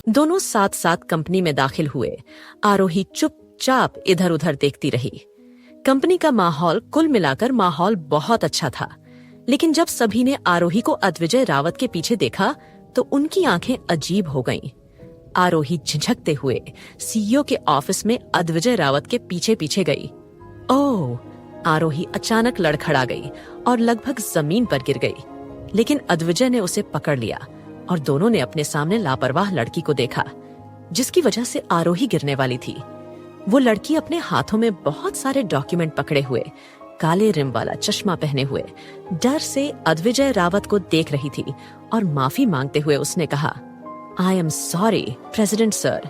दोनों साथ साथ कंपनी में दाखिल हुए। आरोही चुपचाप इधर उधर देखती रही। कंपनी का माहौल, कुल मिलाकर माहौल बहुत अच्छा था। लेकिन जब सभी ने आरोही को अद्विजय रावत के पीछे देखा तो उनकी आंखें अजीब हो गईं। आरोही झिझकते हुए सीईओ के ऑफिस में अद्विजय रावत के पीछे पीछे गई। ओह! आरोही अचानक लड़खड़ा गई और लगभग जमीन पर गिर गई। लेकिन अद्विजय ने उसे पकड़ लिया और दोनों ने अपने सामने लापरवाह लड़की को देखा, जिसकी वजह से आरोही गिरने वाली थी। वो लड़की अपने हाथों में बहुत सारे डॉक्यूमेंट पकड़े हुए, काले रिम वाला चश्मा पहने हुए, डर से अद्विजय रावत को देख रही थी और माफी मांगते हुए उसने कहा, I am sorry president sir.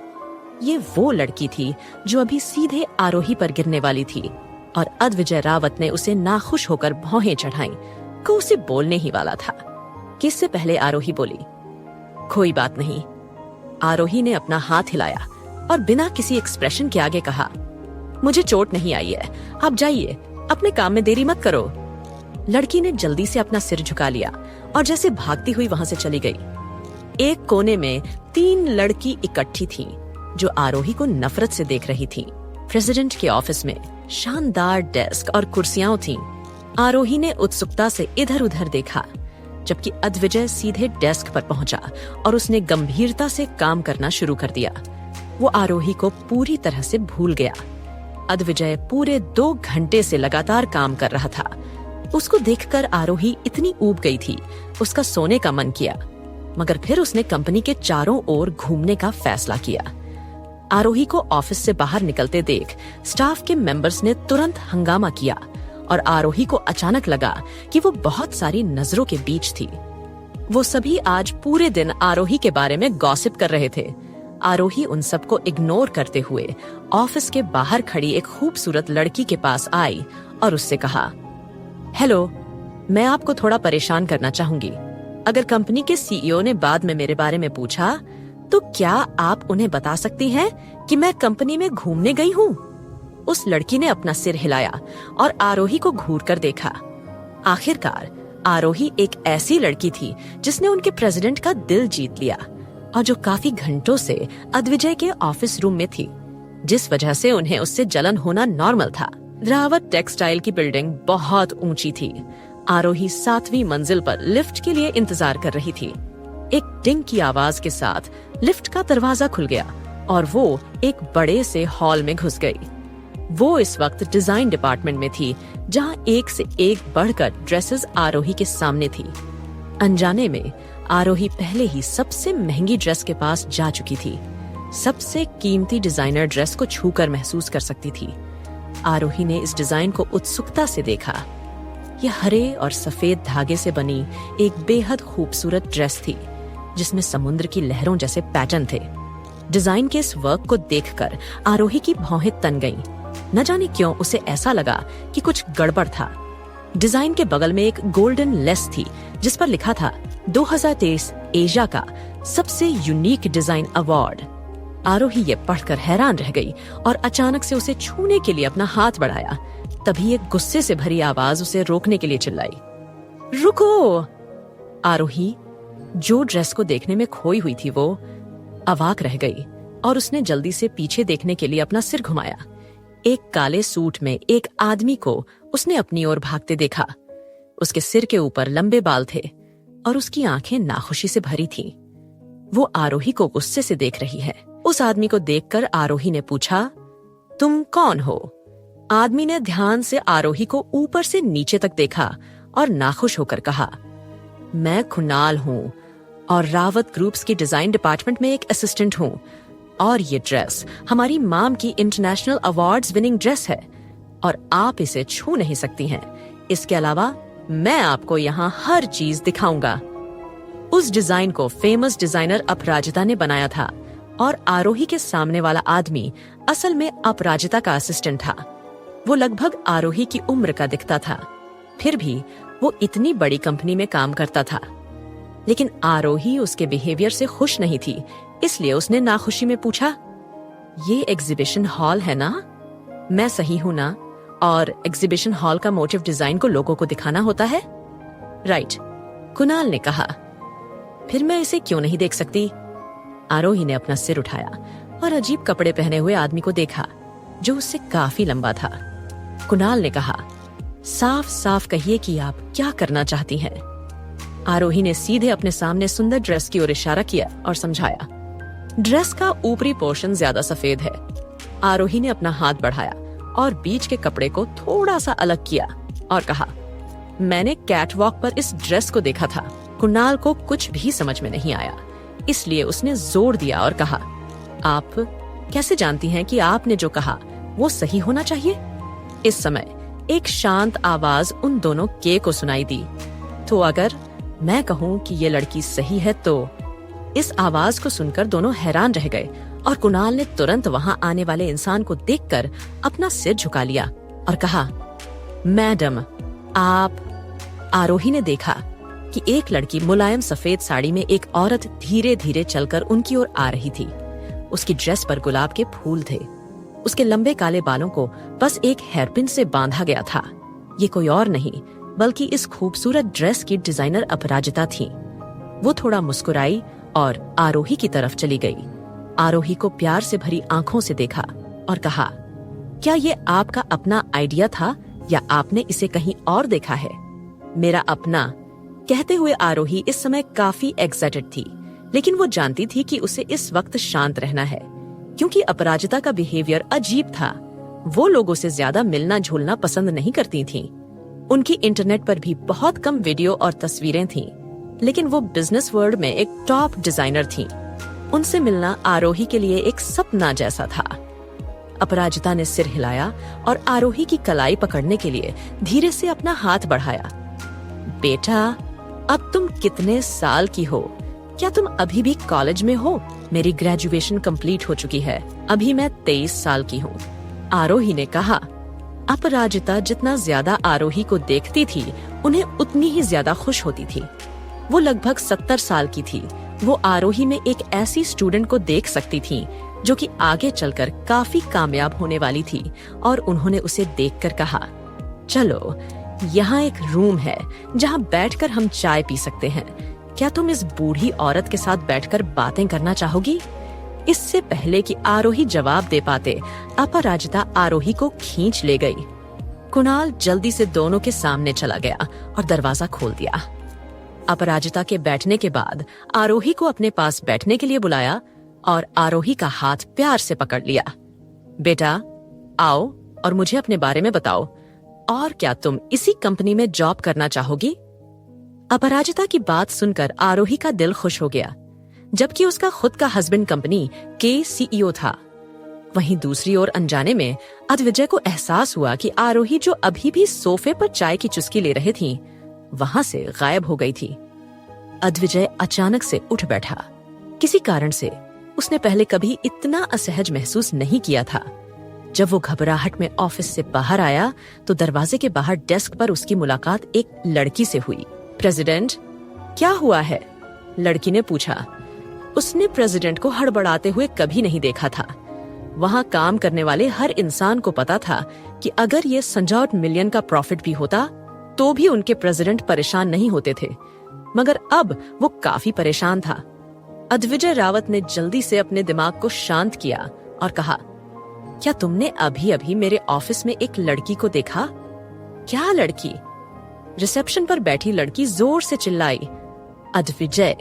ये वो लड़की थी जो अभी सीधे आरोही पर गिरने वाली थी और अद्विजय रावत ने उसे नाखुश होकर भौहें चढ़ाई को उसे बोलने ही वाला था कि इससे पहले आरोही बोली, कोई बात नहीं। आरोही ने अपना हाथ हिलाया और बिना किसी एक्सप्रेशन के आगे कहा, मुझे चोट नहीं आई है, आप जाइए, अपने काम में देरी मत करो। लड़की ने जल्दी से अपना सिर झुका लिया और जैसे भागती हुई वहां से चली गई। एक कोने में 3 लड़की इकट्ठी थीं, जो आरोही को नफरत से देख रही थीं। प्रेसिडेंट के ऑफिस में शानदार डेस्क और कुर्सियां थीं। आरोही ने उत्सुकता से इधर उधर देखा, जबकि अद्विजय सीधे डेस्क पर पहुंचा और उसने गंभीरता से काम करना शुरू कर दिया। वो आरोही को पूरी तरह से भूल गया। अद्विजय पूरे 2 घंटे से लगातार काम कर रहा था। उसको देखकर आरोही इतनी ऊब गई थी, उसका सोने का मन किया, मगर फिर उसने कंपनी के चारों ओर घूमने का फैसला किया। आरोही को ऑफिस से बाहर निकलते देख स्टाफ के मेंबर्स ने तुरंत हंगामा किया और आरोही को अचानक लगा कि वो बहुत सारी नजरों के बीच थी। वो सभी आज पूरे दिन आरोही के बारे में गॉसिप कर रहे थे। आरोही उन सबको इग्नोर करते हुए ऑफिस के बाहर खड़ी एक खूबसूरत लड़की के पास आई और उससे कहा, हेलो, मैं आपको थोड़ा परेशान करना चाहूंगी। अगर कंपनी के सीईओ ने बाद में मेरे बारे में पूछा तो क्या आप उन्हें बता सकती हैं कि मैं कंपनी में घूमने गई हूँ? उस लड़की ने अपना सिर हिलाया और आरोही को घूर कर देखा। आखिरकार आरोही एक ऐसी लड़की थी जिसने उनके प्रेसिडेंट का दिल जीत लिया और जो काफी घंटों से अद्विजय के ऑफिस रूम में थी, जिस वजह से उन्हें उससे जलन होना नॉर्मल था। रावत टेक्सटाइल की बिल्डिंग बहुत ऊंची थी। आरोही 7वीं मंजिल पर लिफ्ट के लिए इंतजार कर रही थी। एक डिंग की आवाज के साथ लिफ्ट का दरवाजा खुल गया और वो एक बड़े से हॉल में घुस गई। वो इस वक्त डिजाइन डिपार्टमेंट में थी, जहां एक से एक बढ़कर ड्रेसेस आरोही के सामने थी। अनजाने में आरोही पहले ही सबसे महंगी ड्रेस के पास जा चुकी थी। सबसे कीमती डिजाइनर ड्रेस को छूकर महसूस कर सकती थी। आरोही ने इस डिजाइन को उत्सुकता से देखा। यह हरे और सफेद धागे से बनी एक बेहद खूबसूरत ड्रेस थी, जिसमें समुद्र की लहरों जैसे पैटर्न थे। डिजाइन के इस वर्क को देखकर आरोही की भौहें तन गईं। न जाने क्यों उसे ऐसा लगा कि कुछ गड़बड़ था। डिजाइन के बगल में एक गोल्डन लेस थी, जिस पर लिखा था 2023 एशिया का सबसे यूनिक डिजाइन अवार्ड। आरोही ये पढ़कर हैरान रह गई और अचानक से उसे छूने के लिए अपना हाथ बढ़ाया। तभी एक गुस्से से भरी आवाज उसे रोकने के लिए चिल्लाई, रुको! आरोही, जो ड्रेस को देखने में खोई हुई थी, वो अवाक रह गई और उसने जल्दी से पीछे देखने के लिए अपना सिर घुमाया। एक काले सूट में एक आदमी को उसने अपनी ओर भागते देखा। उसके सिर के ऊपर लंबे बाल थे और उसकी आंखें नाखुशी से भरी थीं। वो आरोही को गुस्से से देख रही है। उस आदमी को देखकर आरोही ने पूछा, तुम कौन हो? आदमी ने ध्यान से आरोही को ऊपर से नीचे तक देखा और नाखुश होकर कहा, मैं खुनाल हूँ और रावत ग्रुप्स की डिजाइन डिपार्टमेंट में एक असिस्टेंट हूँ और ये ड्रेस हमारी माम की इंटरनेशनल अवार्ड्स विनिंग ड्रेस है और आप इसे छू नहीं सकती हैं। इसके अलावा मैं आपको यहाँ हर चीज दिखाऊंगा। उस डिजाइन को फेमस डिजाइनर अपराजिता ने बनाया था और आरोही के सामने वाला आदमी असल में अपराजिता का असिस्टेंट था। वो लगभग आरोही की उम्र का दिखता था, फिर भी वो इतनी बड़ी कंपनी में काम करता था। लेकिन आरोही उसके बिहेवियर से खुश नहीं थी, इसलिए उसने नाखुशी में पूछा, ये एग्जीबिशन हॉल है ना? मैं सही हूं ना? और एग्जीबिशन हॉल का मोटिव डिजाइन को लोगों को दिखाना होता है। राइट, कुणाल ने कहा। फिर मैं इसे क्यों नहीं देख सकती? आरोही ने अपना सिर उठाया और अजीब कपड़े पहने हुए आदमी को देखा जो उससे काफी लंबा था। कुणाल ने कहा, साफ साफ कहिए कि आप क्या करना चाहती हैं। आरोही ने सीधे अपने सामने सुंदर ड्रेस की ओर इशारा किया और समझाया। ड्रेस का ऊपरी पोर्शन ज्यादा सफेद है। आरोही ने अपना हाथ बढ़ाया और बीच के कपड़े को थोड़ा सा अलग किया और कहा, मैंने कैटवॉक पर इस ड्रेस को देखा था। कुणाल को कुछ भी समझ में नहीं आया, इसलिए उसने जोर दिया और कहा, आप कैसे जानती हैं कि आपने जो कहा वो सही होना चाहिए? इस समय एक शांत आवाज उन दोनों के को सुनाई दी। तो अगर मैं कहूं कि ये लड़की सही है तो? इस आवाज को सुनकर दोनों हैरान रह गए और कुणाल ने तुरंत वहां आने वाले इंसान को देखकर अपना सिर झुका लिया और कहा, मैडम आप। आरोही ने देखा कि एक लड़की मुलायम सफेद साड़ी में एक औरत धीरे धीरे चलकर उनकी ओर आ रही थी। उसकी ड्रेस पर गुलाब के फूल थे। उसके लंबे काले बालों को बस एक हेयरपिन से बांधा गया था। ये कोई और नहीं बल्कि इस खूबसूरत ड्रेस की डिजाइनर अपराजिता थी। वो थोड़ा मुस्कुराई और आरोही की तरफ चली गई। आरोही को प्यार से भरी आंखों से देखा और कहा, क्या ये आपका अपना आइडिया था या आपने इसे कहीं और देखा है? मेरा अपना। कहते हुए आरोही इस समय काफी एक्साइटेड थी, लेकिन वो जानती थी कि उसे इस वक्त शांत रहना है क्योंकि अपराजिता का बिहेवियर अजीब था। वो लोगों से ज्यादा मिलना झूलना पसंद नहीं करती थीं। उनकी इंटरनेट पर भी बहुत कम वीडियो और तस्वीरें थीं, लेकिन वो बिजनेस वर्ल्ड में एक टॉप डिजाइनर थीं। उनसे मिलना आरोही के लिए एक सपना जैसा था। अपराजिता ने सिर हिलाया और आरोही की कलाई पकड़ने के लिए धीरे से अपना हाथ बढ़ाया। बेटा, अब तुम कितने साल की हो? क्या तुम अभी भी कॉलेज में हो? मेरी ग्रेजुएशन कंप्लीट हो चुकी है। अभी मैं 23 साल की हूँ, आरोही ने कहा। अपराजिता जितना ज्यादा आरोही को देखती थी, उन्हें उतनी ही ज्यादा खुश होती थी। वो लगभग 70 साल की थी। वो आरोही में एक ऐसी स्टूडेंट को देख सकती थी जो कि आगे चलकर काफी कामयाब होने वाली थी और उन्होंने उसे देखकर कहा, चलो यहाँ एक रूम है जहाँ बैठकर हम चाय पी सकते हैं। क्या तुम इस बूढ़ी औरत के साथ बैठकर बातें करना चाहोगी? इससे पहले कि आरोही जवाब दे पाते, अपराजिता आरोही को खींच ले गई। कुणाल जल्दी से दोनों के सामने चला गया और दरवाजा खोल दिया। अपराजिता के बैठने के बाद आरोही को अपने पास बैठने के लिए बुलाया और आरोही का हाथ प्यार से पकड़ लिया। बेटा, आओ और मुझे अपने बारे में बताओ। और क्या तुम इसी कंपनी में जॉब करना चाहोगी? अपराजिता की बात सुनकर आरोही का दिल खुश हो गया, जबकि उसका खुद का हस्बैंड कंपनी के सीईओ था। वहीं दूसरी ओर अनजाने में अद्विजय को एहसास हुआ कि आरोही जो अभी भी सोफे पर चाय की चुस्की ले रहे थी, वहां से गायब हो गई थी। अद्विजय अचानक से उठ बैठा। किसी कारण से उसने पहले कभी इतना असहज महसूस नहीं किया था। जब वो घबराहट में ऑफिस से बाहर आया तो दरवाजे के बाहर डेस्क पर उसकी मुलाकात एक लड़की से हुई। प्रेसिडेंट, क्या हुआ है? लड़की ने पूछा। उसने प्रेसिडेंट को हड़बड़ाते हुए कभी नहीं देखा था। वहां काम करने वाले हर इंसान को पता था कि अगर ये 100 मिलियन का प्रॉफिट भी होता तो भी उनके प्रेसिडेंट परेशान नहीं होते थे, मगर अब वो काफी परेशान था। अद्विजय रावत ने जल्दी से अपने दिमाग को शांत किया और कहा, क्या तुमने अभी अभी मेरे ऑफिस में एक लड़की को देखा? क्या लड़की? रिसेप्शन पर बैठी लड़की जोर से चिल्लाई। अद्विजय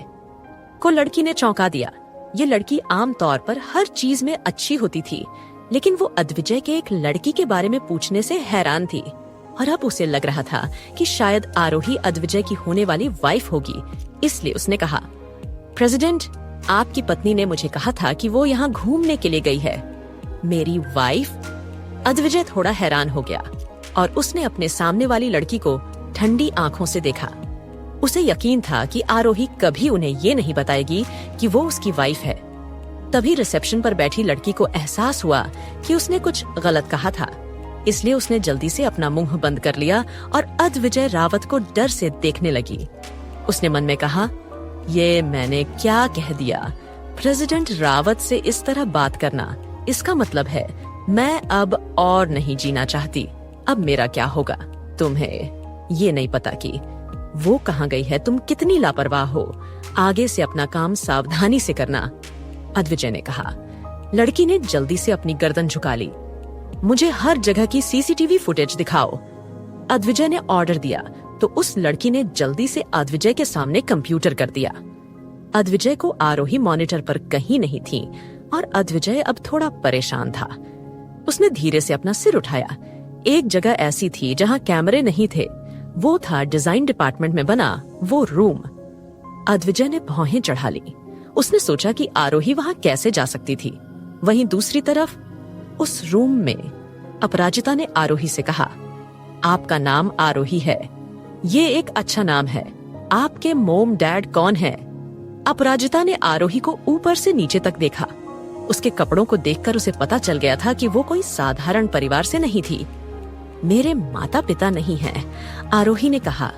को लड़की ने चौंका दिया। ये लड़की आमतौर पर हर चीज में अच्छी होती थी, लेकिन वो अद्विजय के एक लड़की के बारे में पूछने से हैरान थी और अब उसे लग रहा था कि शायद आरोही अद्विजय की होने वाली वाइफ होगी। इसलिए उसने कहा, प्रेसिडेंट, आपकी पत्नी ने मुझे कहा था कि वो यहाँ घूमने के लिए गई है। मेरी वाइफ? अद्विजय थोड़ा हैरान हो गया और उसने अपने सामने वाली लड़की को ठंडी आंखों से देखा। उसे यकीन था कि आरोही कभी उन्हें ये नहीं बताएगी कि वो उसकी वाइफ है। तभी रिसेप्शन पर बैठी लड़की को एहसास हुआ कि उसने कुछ गलत कहा था, इसलिए उसने जल्दी से अपना मुंह बंद कर लिया और अद्विजय रावत को डर से देखने लगी। उसने मन में कहा, ये मैंने क्या कह दिया? प्रेसिडेंट रावत से इस तरह बात करना, इसका मतलब है मैं अब और नहीं जीना चाहती। अब मेरा क्या होगा तुम्हें ये नहीं पता कि वो कहाँ गई है? तुम कितनी लापरवाह हो। आगे से अपना काम सावधानी से करना, अद्विजय ने कहा। लड़की ने जल्दी से अपनी गर्दन झुका ली। मुझे हर जगह की सीसीटीवी फुटेज दिखाओ, अद्विजय ने ऑर्डर दिया तो उस लड़की ने जल्दी से अद्विजय के सामने कंप्यूटर कर दिया। अद्विजय को आरोही मॉनिटर पर कहीं नहीं थी और अद्विजय अब थोड़ा परेशान था। उसने धीरे से अपना सिर उठाया। एक जगह ऐसी थी जहां कैमरे नहीं थे, वो था डिजाइन डिपार्टमेंट में बना वो रूम। अद्विजय ने भौहें चढ़ा ली। उसने सोचा कि आरोही वहां कैसे जा सकती थी। वहीं दूसरी तरफ उस रूम में अपराजिता ने आरोही से कहा, आपका नाम आरोही है, ये एक अच्छा नाम है। आपके मोम डैड कौन है? अपराजिता ने आरोही को ऊपर से नीचे तक देखा। उसके कपड़ों को देखकर उसे पता चल गया था कि वो कोई साधारण परिवार से नहीं थी। मेरे माता पिता नहीं हैं, आरोही ने कहा।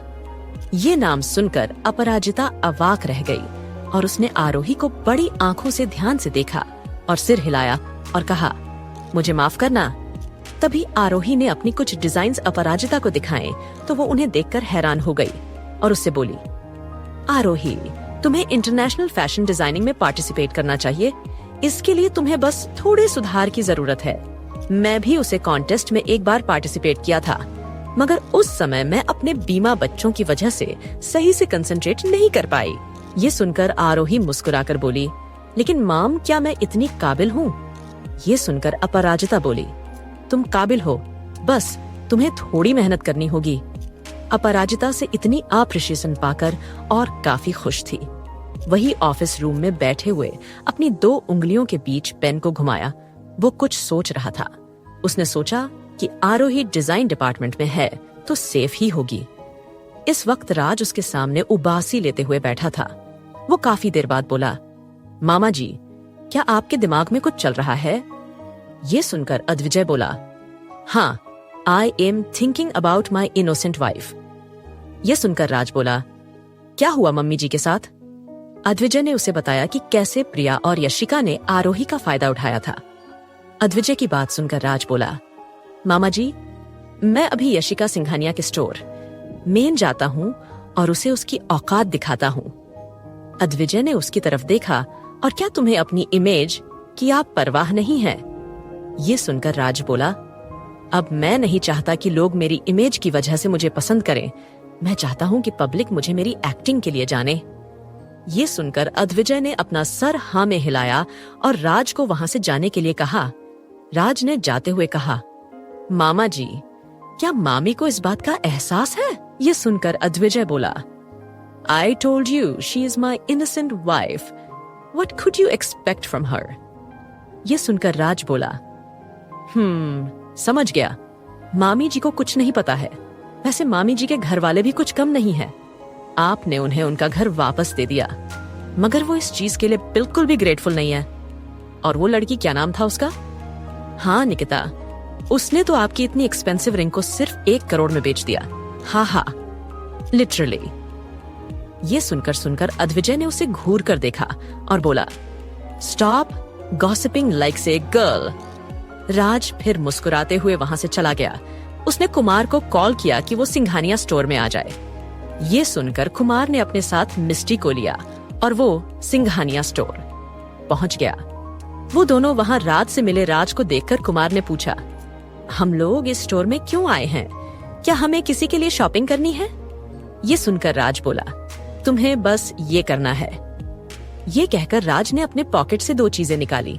ये नाम सुनकर अपराजिता अवाक रह गई और उसने आरोही को बड़ी आंखों से ध्यान से देखा और सिर हिलाया और कहा, मुझे माफ करना। तभी आरोही ने अपनी कुछ डिजाइन्स अपराजिता को दिखाए तो वो उन्हें देखकर हैरान हो गई और उससे बोली, आरोही, तुम्हें इंटरनेशनल फैशन डिजाइनिंग में पार्टिसिपेट करना चाहिए। इसके लिए तुम्हें बस थोड़े सुधार की जरूरत है। मैं भी उसे कॉन्टेस्ट में एक बार पार्टिसिपेट किया था, मगर उस समय मैं अपने बीमा बच्चों की वजह से सही से कंसंट्रेट नहीं कर पाई। ये सुनकर आरोही मुस्कुराकर बोली, लेकिन माम, क्या मैं इतनी काबिल हूँ? ये सुनकर अपराजिता बोली, तुम काबिल हो, बस तुम्हें थोड़ी मेहनत करनी होगी। अपराजिता से इतनी अप्रिशिएशन पाकर और काफी खुश थी। वही ऑफिस रूम में बैठे हुए अपनी 2 उंगलियों के बीच पेन को घुमाया वो कुछ सोच रहा था। उसने सोचा कि आरोही डिजाइन डिपार्टमेंट में है तो सेफ ही होगी। इस वक्त राज उसके सामने उबासी लेते हुए बैठा था। वो काफी देर बाद बोला, मामा जी, क्या आपके दिमाग में कुछ चल रहा है? ये सुनकर अद्विजय बोला, हाँ, I am thinking about my innocent wife. ये सुनकर राज बोला, क्या हुआ मम्मी जी के साथ? अद्विजय ने उसे बताया कि कैसे प्रिया और यशिका ने आरोही का फायदा उठाया था। अद्विजय की बात सुनकर राज बोला, मामा जी, मैं अभी यशिका सिंघानिया के स्टोर मेन जाता हूँ और उसे उसकी औकात दिखाता हूँ। अद्विजय ने उसकी तरफ देखा, और क्या तुम्हें अपनी इमेज की आप परवाह नहीं है? ये सुनकर राज बोला, अब मैं नहीं चाहता कि लोग मेरी इमेज की वजह से मुझे पसंद करें। मैं चाहता हूँ कि पब्लिक मुझे मेरी एक्टिंग के लिए जाने। ये सुनकर अद्विजय ने अपना सर हाँ में हिलाया और राज को वहां से जाने के लिए कहा। राज ने जाते हुए कहा, मामा जी, क्या मामी को इस बात का एहसास है? ये सुनकर अद्विजय बोला, I told you she is my innocent wife. What could you expect from her? ये सुनकर राज बोला, समझ गया। मामी जी को कुछ नहीं पता है। वैसे मामी जी के घर वाले भी कुछ कम नहीं है। आपने उन्हें उनका घर वापस दे दिया, मगर वो इस चीज के लिए बिल्कुल भी ग्रेटफुल नहीं है। और वो लड़की, क्या नाम था उसका? हाँ निकिता, उसने तो आपकी इतनी एक्सपेंसिव रिंग को सिर्फ 1 करोड़ में बेच दिया। हाँ, लिटरली। ये सुनकर अद्विजय ने उसे घूर कर देखा और बोला, stop gossiping like a girl. Raj फिर मुस्कुराते हुए वहां से चला गया। उसने कुमार को कॉल किया कि वो सिंघानिया स्टोर में आ जाए। ये सुनकर कुमार ने अपने साथ मिस्टी को लिया और वो सिंघानिया स्टोर पहुंच गया। वो दोनों वहां राज से मिले राज को देखकर कुमार ने पूछा, हम लोग इस स्टोर में क्यों आए हैं? क्या हमें किसी के लिए शॉपिंग करनी है? ये सुनकर राज बोला, तुम्हें बस ये करना है। ये कहकर राज ने अपने पॉकेट से 2 चीजें निकाली।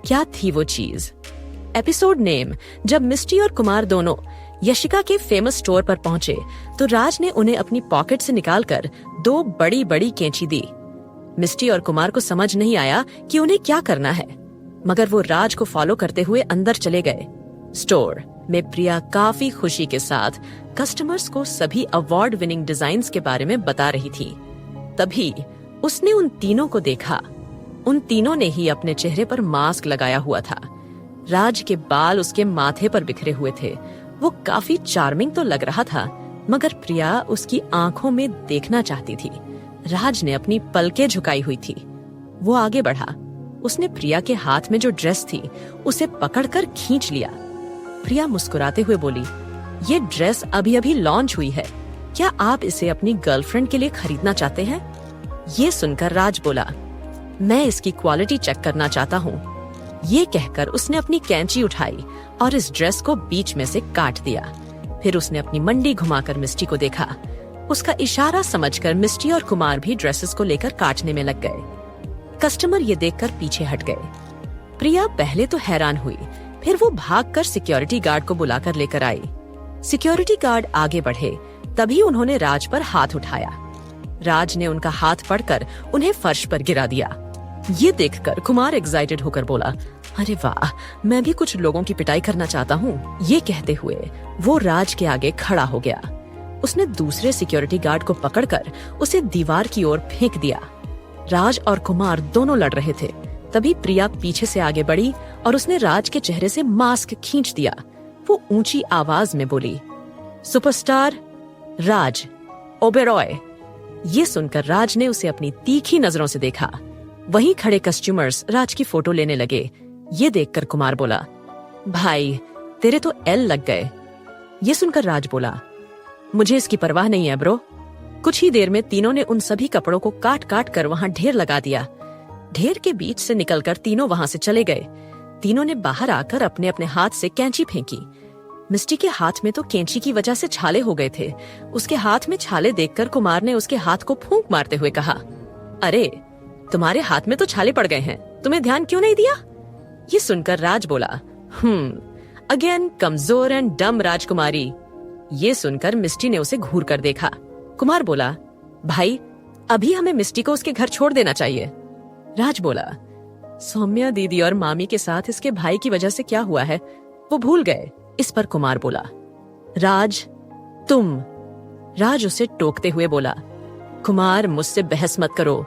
क्या थी वो चीज? Episode name. जब मिस्टी और कुमार दोनों यशिका के फेमस स्टोर पर पहुंचे तो राज ने उन्हें अपनी पॉकेट से निकालकर 2 बड़ी बड़ी कैंची दी। मिस्टी और कुमार को समझ नहीं आया कि उन्हें क्या करना है, मगर वो राज को फॉलो करते हुए अंदर चले गए। स्टोर में प्रिया काफी खुशी के साथ कस्टमर्स को सभी अवार्ड विनिंग डिजाइन्स के बारे में बता रही थी। तभी उसने उन तीनों को देखा। उन तीनों ने ही अपने चेहरे पर मास्क लगाया हुआ था। राज के बाल उसके माथे पर बिखरे हुए थे। वो काफी चार्मिंग तो लग रहा था, मगर प्रिया उसकी आंखों में देखना चाहती थी। राज ने अपनी पलकें झुकाई हुई थी। वो आगे बढ़ा। उसने प्रिया के हाथ में जो ड्रेस थी उसे पकड़कर खींच लिया। प्रिया मुस्कुराते हुए बोली, ये ड्रेस अभी अभी लॉन्च हुई है, क्या आप इसे अपनी गर्लफ्रेंड के लिए खरीदना चाहते हैं? ये सुनकर राज बोला, मैं इसकी क्वालिटी चेक करना चाहता हूँ। ये कहकर उसने अपनी कैंची उठाई और इस ड्रेस को बीच में से काट दिया। फिर उसने अपनी मंडी घुमाकर मिस्टी को देखा। उसका इशारा समझकर मिस्टी और कुमार भी ड्रेसेस को लेकर काटने में लग गए। कस्टमर ये देखकर पीछे हट गए। प्रिया पहले तो हैरान हुई, फिर वो भागकर सिक्योरिटी गार्ड को बुलाकर लेकर आई। सिक्योरिटी गार्ड आगे बढ़े, तभी उन्होंने राज पर हाथ उठाया। राज ने उनका हाथ पकड़कर उन्हें फर्श पर गिरा दिया। ये देखकर कुमार एक्साइटेड होकर बोला, अरे वाह, मैं भी कुछ लोगों की पिटाई करना चाहता हूँ। ये कहते हुए वो राज के आगे खड़ा हो गया। उसने दूसरे सिक्योरिटी गार्ड को पकड़कर उसे दीवार की ओर फेंक दिया। राज और कुमार दोनों लड़ रहे थे। तभी प्रिया पीछे से आगे बढ़ी और उसने राज के चेहरे से मास्क खींच दिया। वो ऊंची आवाज में बोली, सुपरस्टार राज ओबेरॉय। ये सुनकर राज ने उसे अपनी तीखी नजरों से देखा। वहीं खड़े कस्टमर्स राज की फोटो लेने लगे। ये देखकर कुमार बोला, भाई तेरे तो एल लग गए। ये सुनकर राज बोला, मुझे इसकी परवाह नहीं है ब्रो। कुछ ही देर में तीनों ने उन सभी कपड़ों को काट काट कर वहां ढेर लगा दिया। ढेर के बीच से निकलकर तीनों वहां से चले गए। तीनों ने बाहर आकर अपने अपने हाथ से कैंची फेंकी। मिस्टी के हाथ में तो कैंची की वजह से छाले हो गए थे। उसके हाथ में छाले देखकर कुमार ने उसके हाथ को फूंक मारते हुए कहा, अरे तुम्हारे हाथ में तो छाले पड़ गए हैं, तुम्हें ध्यान क्यों नहीं दिया? ये सुनकर राज बोला, अगेन कमजोर एंड डम राजकुमारी। ये सुनकर मिस्टी ने उसे घूर कर देखा। कुमार बोला, भाई अभी हमें मिस्टी को उसके घर छोड़ देना चाहिए। राज बोला, सौम्या दीदी और मामी के साथ इसके भाई की वजह से क्या हुआ है वो भूल गए। इस पर कुमार बोला, राज तुम। राज उसे टोकते हुए बोला, कुमार मुझसे बहस मत करो।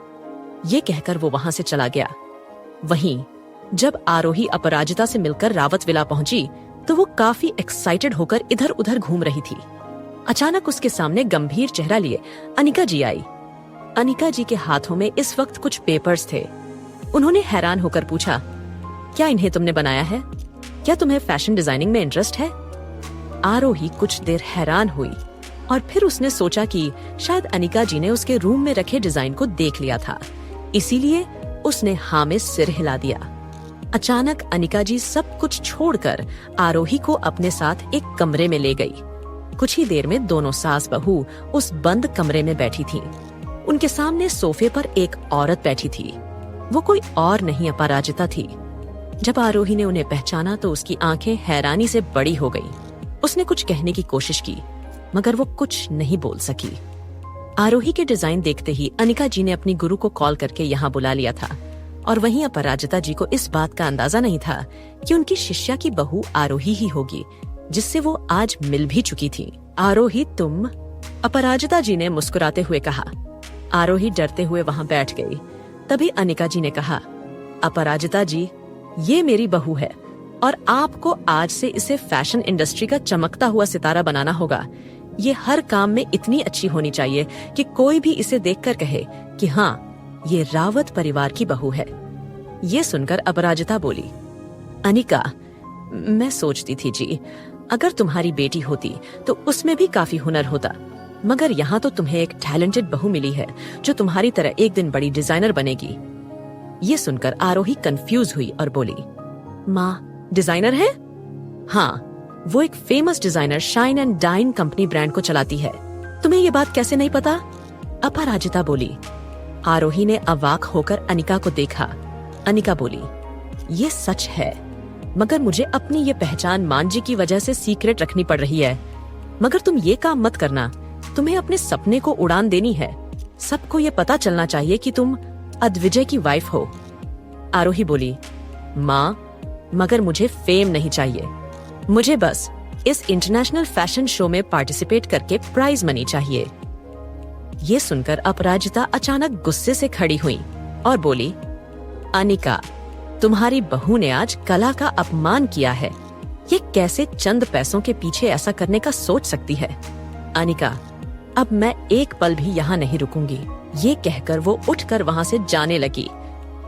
ये कहकर वो वहां से चला गया। वहीं जब आरोही अपराजिता से मिलकर रावत विला पहुंची तो वो काफी एक्साइटेड होकर इधर उधर घूम रही थी। अचानक उसके सामने गंभीर चेहरा लिए अनिका जी आई। अनिका जी के हाथों में इस वक्त कुछ पेपर्स थे। उन्होंने हैरान होकर पूछा, क्या इन्हें तुमने बनाया है? क्या तुम्हें फैशन डिजाइनिंग में इंटरेस्ट है? आरोही कुछ देर हैरान हुई और फिर उसने सोचा कि शायद अनिका जी ने उसके रूम में रखे डिजाइन को देख लिया था, इसीलिए उसने हाँ में सिर हिला दिया। अचानक अनिका जी सब कुछ छोड़कर आरोही को अपने साथ एक कमरे में ले गई। कुछ ही देर में दोनों सास बहू उस बंद कमरे में बैठी थीं। उनके सामने सोफे पर एक औरत बैठी थी। वो कोई और नहीं अपराजिता थी। जब आरोही ने उन्हें पहचाना तो उसकी आंखें हैरानी से बड़ी हो गईं। उसने कुछ कहने की कोशिश की मगर वो कुछ नहीं बोल सकी। आरोही के डिजाइन देखते ही अनिका जी ने अपनी गुरु को कॉल करके यहाँ बुला लिया था और वहीं अपराजिता जी को इस बात का अंदाजा नहीं था कि उनकी शिष्या की बहू आरोही ही होगी, जिससे वो आज मिल भी चुकी थी। आरोही तुम? अपराजिता जी ने मुस्कुराते हुए कहा। आरोही डरते हुए वहां बैठ गई। तभी अनिका जी ने कहा, अपराजिता जी, ये मेरी बहू है और आपको आज से इसे फैशन इंडस्ट्री का चमकता हुआ सितारा बनाना होगा। ये हर काम में इतनी अच्छी होनी चाहिए कि कोई भी इसे देखकर कहे कि हाँ, ये रावत परिवार की बहू है। ये सुनकर अपराजिता बोली, अनिका, मैं सोचती थी जी, अगर तुम्हारी बेटी होती तो उसमें भी काफी हुनर होता, मगर यहाँ तो तुम्हें एक टैलेंटेड बहू मिली है जो तुम्हारी तरह एक दिन बड़ी डिजाइनर बनेगी। ये सुनकर आरोही कंफ्यूज हुई और बोली, माँ डिजाइनर है? हाँ, वो एक famous designer shine and dine company brand को चलाती है। तुम्हें ये बात कैसे नहीं पता? अपराजिता बोली। आरोही ने अवाक होकर अनिका को देखा। अनिका बोली, ये सच है, मगर मुझे अपनी ये पहचान मान जी की वजह से सीक्रेट रखनी पड़ रही है। मगर तुम ये काम मत करना, तुम्हें अपने सपने को उड़ान देनी है। सबको ये पता चलना चाहिए कि तुम अद्विजय की वाइफ हो। आरोही बोली, माँ, मगर मुझे फेम नहीं चाहिए। मुझे बस इस इंटरनेशनल फैशन शो में पार्टिसिपेट करके प्राइज मनी चाहिए। ये सुनकर अपराजिता अचानक गुस्से से खड़ी हुई और बोली, अनिका, तुम्हारी बहू ने आज कला का अपमान किया है। ये कैसे चंद पैसों के पीछे ऐसा करने का सोच सकती है? अनिका, अब मैं एक पल भी यहाँ नहीं रुकूंगी। ये कहकर वो उठकर वहाँ से जाने लगी।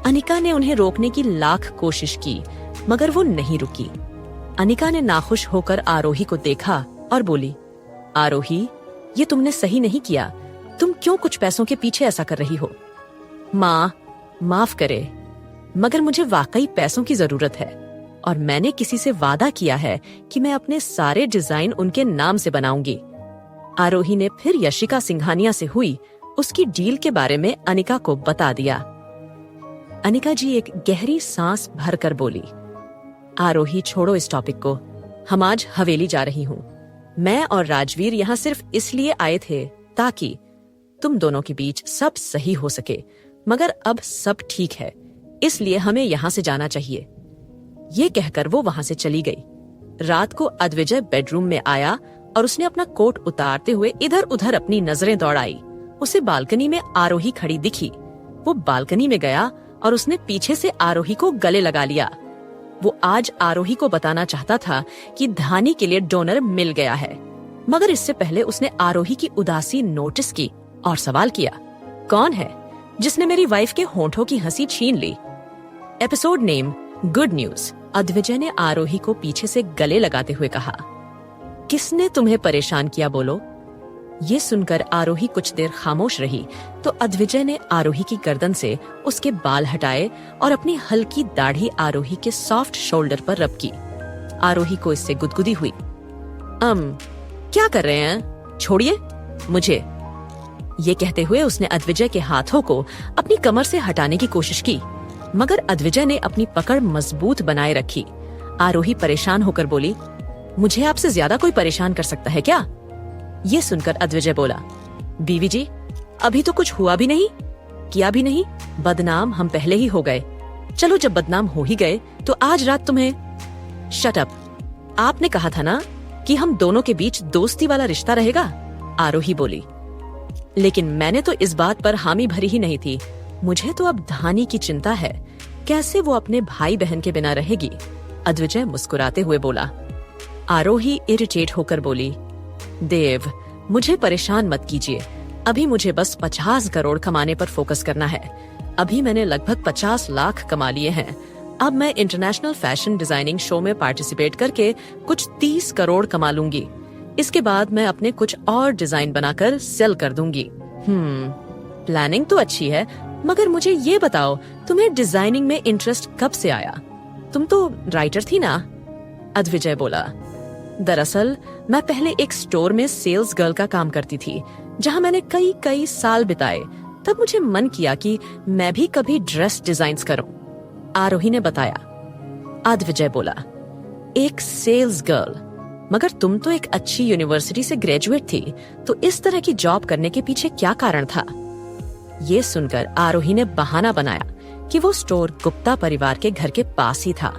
अनिका ने उन्हें रोकने की लाख कोशिश की, मगर वो नहीं रुकी। अनिका ने नाखुश होकर आरोही को देखा और बोली, आरोही, ये तुमने सही नहीं किया। तुम क्यों कुछ पैसों के पीछे ऐसा कर रही हो? माँ, माफ करे, मगर मुझे वाकई पैसों की जरूरत है और मैंने किसी से वादा किया है कि मैं अपने सारे डिजाइन उनके नाम से बनाऊंगी। आरोही ने फिर यशिका सिंघानिया से हुई उसकी डील के बारे में अनिका को बता दिया। अनिका जी एक गहरी सांस भरकर बोली, आरोही छोड़ो इस टॉपिक को, हम आज हवेली जा रही हूँ। मैं और राजवीर यहाँ सिर्फ इसलिए आए थे ताकि तुम दोनों के बीच सब सही हो सके, मगर अब सब ठीक है, इसलिए हमें यहाँ से जाना चाहिए। ये कहकर वो वहां से चली गई। रात को अद्विजय बेडरूम में आया और उसने अपना कोट उतारते हुए इधर उधर अपनी नजरें दौड़ाई। उसे बालकनी में आरोही खड़ी दिखी। वो बालकनी में गया और उसने पीछे से आरोही को गले लगा लिया। वो आज आरोही को बताना चाहता था कि धानी के लिए डोनर मिल गया है, मगर इससे पहले उसने आरोही की उदासी नोटिस की और सवाल किया, कौन है जिसने मेरी वाइफ के होंठों की हंसी छीन ली? Episode name good news. Advijay ने आरोही को पीछे से गले लगाते हुए कहा, किसने तुम्हें परेशान किया बोलो? ये सुनकर आरोही कुछ देर खामोश रही तो अद्विजय ने आरोही की गर्दन से उसके बाल हटाए और अपनी हल्की दाढ़ी आरोही के सॉफ्ट शोल्डर पर रब की। आरोही को इससे गुदगुदी हुई। क्या कर रहे हैं? छोड़िए मुझे। ये कहते हुए उसने अद्विजय के हाथों को अपनी कमर से हटाने की कोशिश की, मगर अद्विजय ने अपनी पकड़ मजबूत बनाए रखी। आरोही परेशान होकर बोली, मुझे आपसे ज्यादा कोई परेशान कर सकता है क्या? ये सुनकर अद्विजय बोला, बीवी जी, अभी तो कुछ हुआ भी नहीं, किया भी नहीं, बदनाम हम पहले ही हो गए। चलो जब बदनाम हो ही गए तो आज रात तुम्हें। शट अप, आपने कहा था ना कि हम दोनों के बीच दोस्ती वाला रिश्ता रहेगा, आरोही बोली। लेकिन मैंने तो इस बात पर हामी भरी ही नहीं थी। मुझे तो अब धानी की चिंता है, कैसे वो अपने भाई बहन के बिना रहेगी? अद्विजय मुस्कुराते हुए बोला। आरोही इरिटेट होकर बोली, देव, मुझे परेशान मत कीजिए, अभी मुझे बस 50 करोड़ कमाने पर फोकस करना है। अभी मैंने लगभग 50 लाख कमा लिए हैं। अब मैं इंटरनेशनल फैशन डिजाइनिंग शो में पार्टिसिपेट करके कुछ 30 करोड़ कमा लूंगी। इसके बाद मैं अपने कुछ और डिजाइन बनाकर सेल कर दूंगी। प्लानिंग तो अच्छी है, मगर मुझे ये बताओ, तुम्हें डिजाइनिंग में इंटरेस्ट कब से आया? तुम तो राइटर थी ना? अद्विजय बोला, दरअसल मैं पहले एक स्टोर में सेल्स गर्ल का काम करती थी, जहां मैंने कई साल बिताए। तब मुझे मन किया कि मैं भी कभी ड्रेस डिजाइन्स करूं, आरोही ने बताया। अद्विजय बोला, एक सेल्स गर्ल? मगर तुम तो एक अच्छी यूनिवर्सिटी से ग्रेजुएट थी, तो इस तरह की जॉब करने के पीछे क्या कारण था? ये सुनकर आरोही ने बहाना बनाया कि वो स्टोर गुप्ता परिवार के घर के पास ही था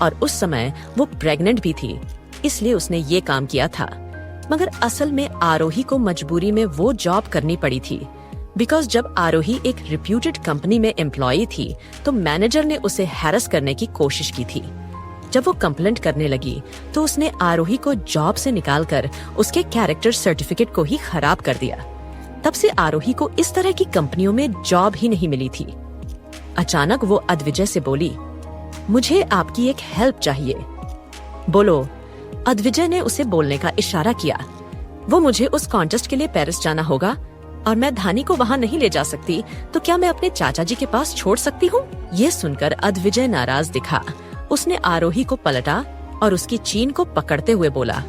और उस समय वो प्रेग्नेंट भी थी, इसलिए उसने ये काम किया था। मगर असल में आरोही को मजबूरी में वो जॉब करनी पड़ी थी, बिकॉज जब आरोही एक रिप्यूटेड कंपनी में एम्प्लॉई थी तो मैनेजर ने उसे हैरेस करने की कोशिश की थी। जब वो कंप्लेंट करने लगी तो उसने आरोही को जॉब से निकालकर उसके कैरेक्टर सर्टिफिकेट को ही खराब कर दिया। तब से आरोही को इस तरह की कंपनियों में जॉब ही नहीं मिली थी। अचानक वो अद्विजय से बोली, मुझे आपकी एक हेल्प चाहिए। बोलो, अद्विजय ने उसे बोलने का इशारा किया। वो मुझे उस कॉन्टेस्ट के लिए पेरिस जाना होगा और मैं धानी को वहाँ नहीं ले जा सकती, तो क्या मैं अपने चाचा जी के पास छोड़ सकती हूँ? ये सुनकर अद्विजय नाराज दिखा। उसने आरोही को पलटा और उसकी चीन को पकड़ते हुए बोला,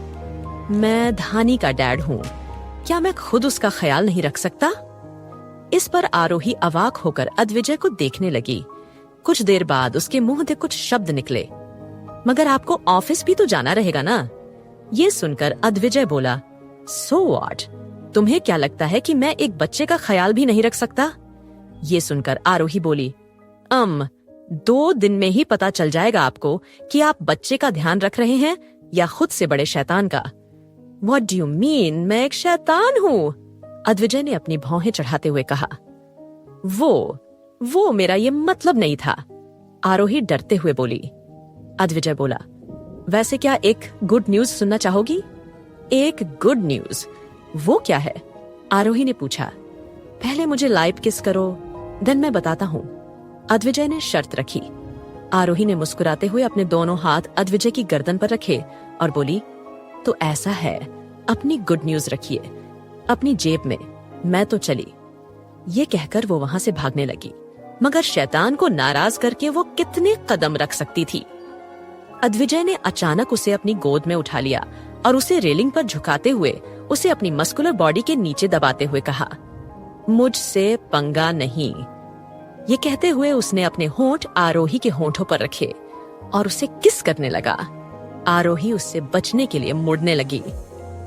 मैं धानी का डैड हूँ, क्या मैं खुद उसका ख्याल नहीं रख सकता? इस पर आरोही अवाक होकर अद्विजय को देखने लगी। कुछ देर बाद उसके मुंह से कुछ शब्द निकले, मगर आपको ऑफिस भी तो जाना रहेगा ना? ये सुनकर अद्विजय बोला, सो व्हाट? तुम्हें क्या लगता है कि मैं एक बच्चे का ख्याल भी नहीं रख सकता? ये सुनकर आरोही बोली, 2 दिन में ही पता चल जाएगा आपको कि आप बच्चे का ध्यान रख रहे हैं या खुद से बड़े शैतान का। What do you mean? मैं एक शैतान हूँ? अद्विजय ने अपनी भौहें चढ़ाते हुए कहा। वो मेरा ये मतलब नहीं था, आरोही डरते हुए बोली। अद्विजय बोला, वैसे क्या एक गुड न्यूज सुनना चाहोगी? एक गुड न्यूज? वो क्या है? आरोही ने पूछा। पहले मुझे लाइप किस करो, देन मैं बताता हूँ, अद्विजय ने शर्त रखी। आरोही ने मुस्कुराते हुए अपने दोनों हाथ अद्विजय की गर्दन पर रखे और बोली, तो ऐसा है, अपनी गुड न्यूज रखिए। अपनी जेब में, मैं तो चली। ये कहकर वो वहां से भागने लगी, मगर शैतान को नाराज करके वो कितने कदम रख सकती थी। अद्विजय ने अचानक उसे अपनी गोद में उठा लिया और उसे रेलिंग पर झुकाते हुए उसे अपनी मस्कुलर बॉडी के नीचे दबाते हुए कहा, मुझसे पंगा नहीं। ये कहते हुए उसने अपने होंठ आरोही के होंठों पर रखे और उसे किस करने लगा। आरोही उससे बचने के लिए मुड़ने लगी।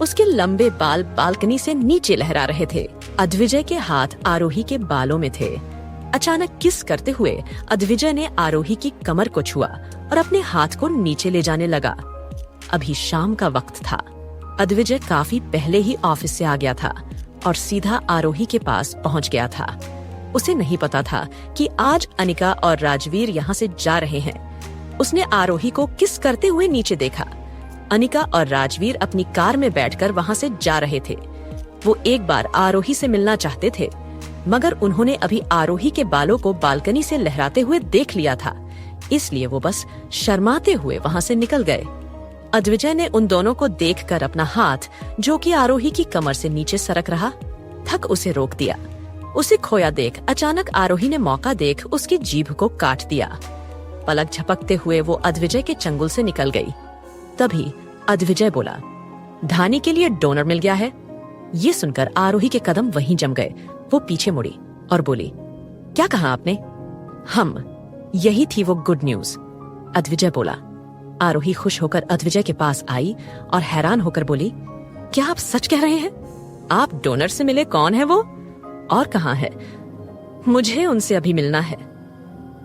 उसके लंबे बाल बालकनी से नीचे लहरा रहे थे। अद्विजय के हाथ आरोही के बालों में थे। अचानक किस करते हुए अद्विजय ने आरोही की कमर को छुआ और अपने हाथ को नीचे ले जाने लगा। अभी शाम का वक्त था। अद्विजय काफी पहले ही ऑफिस से आ गया था और सीधा आरोही के पास पहुंच गया था। उसे नहीं पता था कि आज अनिका और राजवीर यहाँ से जा रहे हैं। उसने आरोही को किस करते हुए नीचे देखा। अनिका और राजवीर अपनी कार में बैठकर वहाँ से जा रहे थे। वो एक बार आरोही से मिलना चाहते थे, मगर उन्होंने अभी आरोही के बालों को बालकनी से लहराते हुए देख लिया था, इसलिए वो बस शर्माते हुए वहाँ से निकल गए। अद्विजय ने उन दोनों को देखकर अपना हाथ, जो कि आरोही की कमर से नीचे सरक रहा, थक उसे रोक दिया। उसे खोया देख अचानक आरोही ने मौका देख उसकी जीभ को काट दिया। पलक झपकते हुए वो अद्विजय के चंगुल से निकल गई। तभी अद्विजय बोला, धानी के लिए डोनर मिल गया है। ये सुनकर आरोही के कदम वहीं जम गए। वो पीछे मुड़ी और बोली, क्या कहा आपने? यही थी वो गुड न्यूज। अद्विजय बोला। आरोही खुश होकर अद्विजय के पास आई और हैरान होकर बोली, क्या आप सच कह रहे हैं? आप डोनर से मिले? कौन है वो और कहाँ है? मुझे उनसे अभी मिलना है।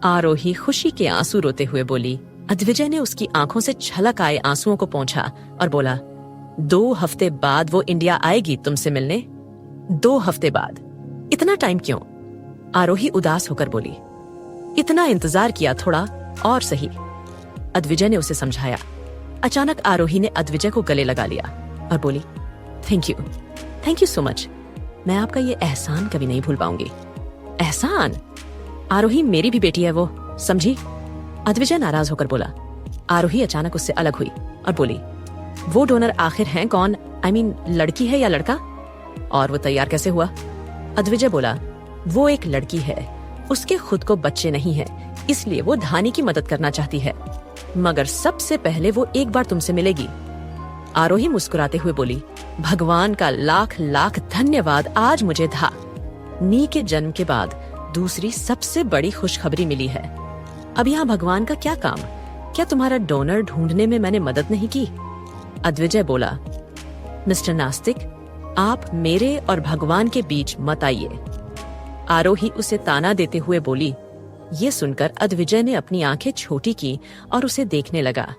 आरोही खुशी के आंसू रोते हुए बोली। अद्विजय ने उसकी आंखों से छलक आए आंसुओं को पोंछा और बोला, 2 हफ्ते बाद वो इंडिया आएगी तुमसे मिलने। 2 हफ्ते बाद? इतना टाइम क्यों? आरोही उदास होकर बोली, इतना इंतजार किया, थोड़ा और सही। अद्विजय ने उसे समझाया। अचानक आरोही ने अद्विजय को गले लगा लिया और बोली, थैंक यू सो मच। मैं आपका ये एहसान कभी नहीं भूल पाऊंगी। एहसान? आरोही मेरी भी बेटी है वो, समझी? अद्विजय नाराज होकर बोला। आरोही अचानक उससे अलग हुई और बोली, वो डोनर आखिर है कौन? लड़की है या लड़का? और वो तैयार कैसे हुआ? अद्विजय बोला, वो एक लड़की है। उसके खुद को बच्चे नहीं है, इसलिए वो धानी की मदद करना चाहती है, मगर सबसे पहले वो एक बार तुमसे मिलेगी। आरोही मुस्कुराते हुए बोली, भगवान का लाख लाख धन्यवाद, आज मुझे नी के जन्म के बाद दूसरी सबसे बड़ी खुशखबरी मिली है। अब यहाँ भगवान का क्या काम? क्या तुम्हारा डोनर ढूंढने में मैंने मदद नहीं की? अद्विजय बोला, मिस्टर नास्तिक, आप मेरे और भगवान के बीच मत आइए। आरोही उसे ताना देते हुए बोली। ये सुनकर अद्विजय ने अपनी आंखें छोटी की और उसे देखने लगा।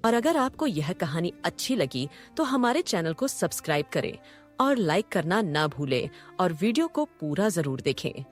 और अगर आपको यह कहानी अच्छी लगी तो हमारे चैनल को सब्सक्राइब करें और लाइक करना ना भूलें और वीडियो को पूरा जरूर देखें।